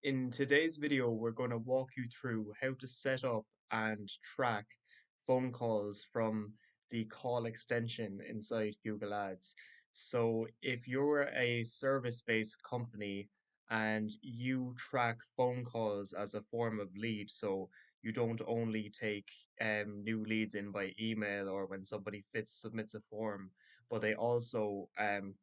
In today's video, we're going to walk you through how to set up and track phone calls from the call extension inside Google Ads. So if you're a service-based company and you track phone calls as a form of lead, so you don't only take new leads in by email or when somebody submits a form, but they also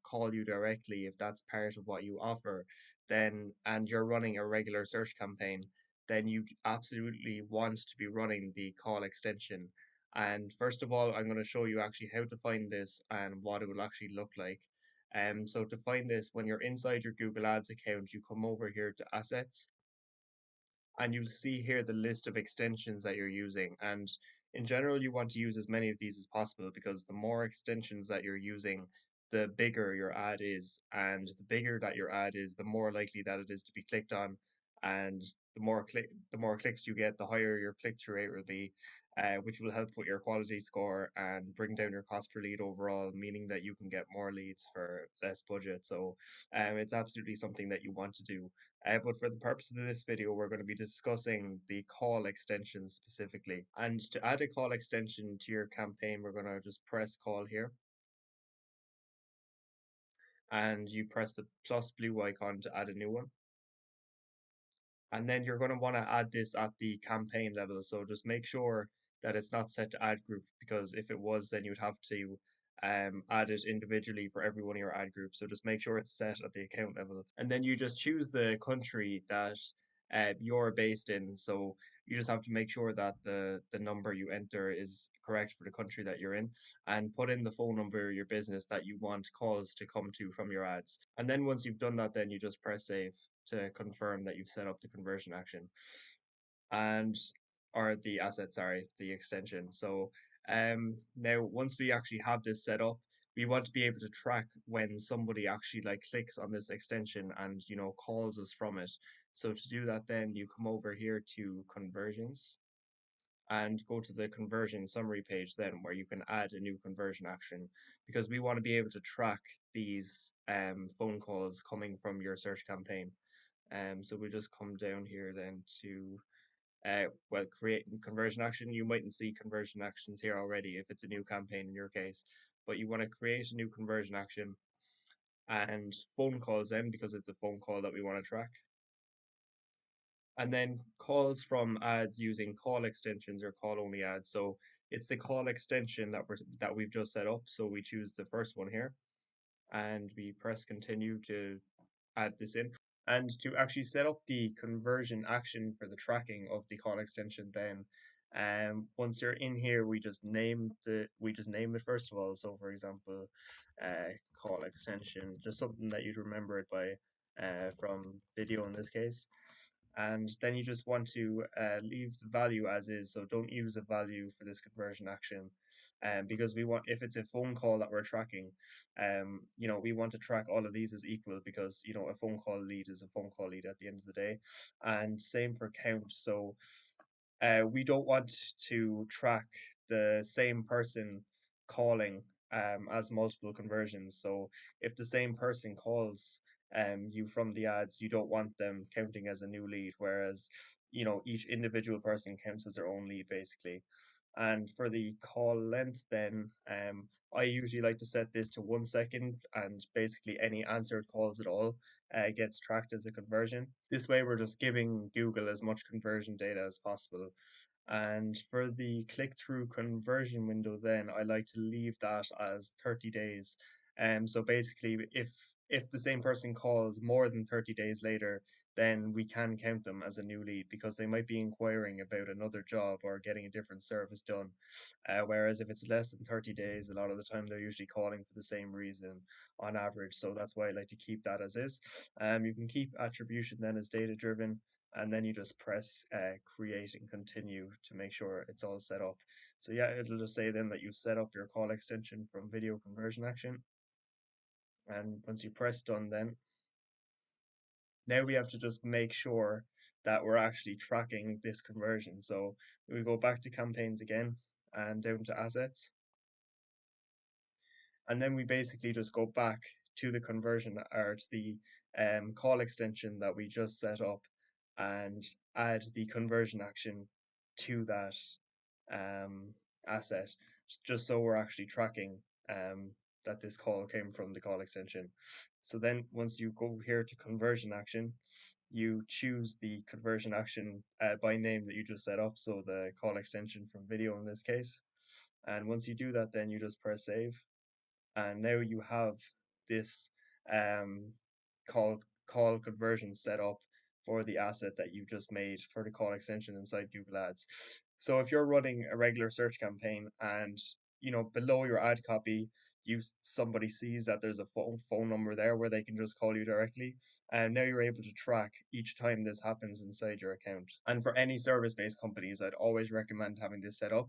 call you directly if that's part of what you offer, then and you're running a regular search campaign, then you absolutely want to be running the call extension. And first of all, I'm going to show you actually how to find this and what it will actually look like. So to find this, when you're inside your Google Ads account, you come over here to Assets, and you'll see here the list of extensions that you're using. And in general, you want to use as many of these as possible because the more extensions that you're using, the bigger your ad is. And the bigger that your ad is, the more likely that it is to be clicked on. And the more clicks you get, the higher your click-through rate will be, which will help with your quality score and bring down your cost per lead overall, meaning that you can get more leads for less budget. So, it's absolutely something that you want to do. But for the purpose of this video, we're going to be discussing the call extension specifically. And to add a call extension to your campaign, we're going to just press call here. And you press the plus blue icon to add a new one. And then you're going to want to add this at the campaign level. So just make sure that it's not set to ad group, because if it was, then you'd have to add it individually for every one of your ad groups. So just make sure it's set at the account level. And then you just choose the country that you're based in. So you just have to make sure that the number you enter is correct for the country that you're in, and put in the phone number of your business that you want calls to come to from your ads. And then once you've done that, then you just press save to confirm that you've set up the conversion action and or the asset, sorry, the extension. So now once we actually have this set up, we want to be able to track when somebody actually like clicks on this extension and calls us from it. So to do that, then you come over here to conversions and go to the conversion summary page then, where you can add a new conversion action, because we want to be able to track these phone calls coming from your search campaign. So we'll just come down here then to create conversion action. You mightn't see conversion actions here already if it's a new campaign in your case, but you want to create a new conversion action and phone calls then, because it's a phone call that we want to track. And then calls from ads using call extensions or call only ads. So it's the call extension that we've just set up. So we choose the first one here and we press continue to add this in. And to actually set up the conversion action for the tracking of the call extension, then once you're in here, we just name it first of all. So for example, call extension, just something that you'd remember it by from video in this case. And then you just want to leave the value as is, so don't use a value for this conversion action, because we want, if it's a phone call that we're tracking, we want to track all of these as equal, because a phone call lead is a phone call lead at the end of the day. And same for count. So we don't want to track the same person calling as multiple conversions. So if the same person calls you from the ads, you don't want them counting as a new lead, whereas each individual person counts as their own lead basically. And for the call length, then I usually like to set this to 1 second, and basically any answered calls at all gets tracked as a conversion. This way, we're just giving Google as much conversion data as possible. And for the click-through conversion window, then I like to leave that as 30 days. So basically, if the same person calls more than 30 days later, then we can count them as a new lead, because they might be inquiring about another job or getting a different service done. Whereas if it's less than 30 days, a lot of the time they're usually calling for the same reason on average. So that's why I like to keep that as is. You can keep attribution then as data driven, and then you just press create and continue to make sure it's all set up. So yeah, it'll just say then that you've set up your call extension from video conversion action. And once you press done, then now we have to just make sure that we're actually tracking this conversion. So we go back to campaigns again and down to assets. And then we basically just go back to the conversion, or to the call extension that we just set up. and add the conversion action to that um, asset, just so we're actually tracking um, that this call came from the call extension. So then once you go here to conversion action, you choose the conversion action by name that you just set up, so the call extension from video in this case. And once you do that, then you just press save, and now you have this um, call conversion set up for the asset that you've just made for the call extension inside Google Ads. So if you're running a regular search campaign and below your ad copy, somebody sees that there's a phone number there where they can just call you directly, and now you're able to track each time this happens inside your account. And for any service-based companies, I'd always recommend having this set up,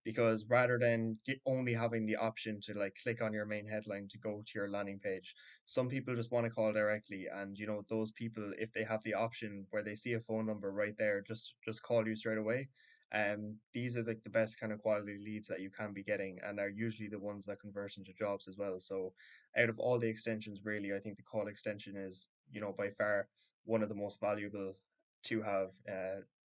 because rather than only having the option to like click on your main headline to go to your landing page, some people just want to call directly, and those people, if they have the option where they see a phone number right there, just call you straight away. These are like the best kind of quality leads that you can be getting, and are usually the ones that convert into jobs as well. So out of all the extensions, really, I think the call extension is, by far one of the most valuable to have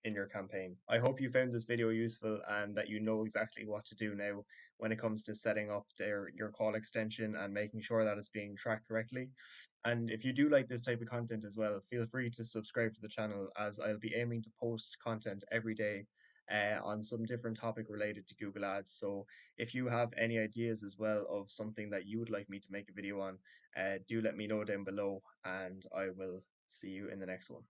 in your campaign. I hope you found this video useful and that you know exactly what to do now when it comes to setting up your call extension and making sure that it's being tracked correctly. And if you do like this type of content as well, feel free to subscribe to the channel, as I'll be aiming to post content every day on some different topic related to Google Ads. So if you have any ideas as well of something that you would like me to make a video on, do let me know down below, and I will see you in the next one.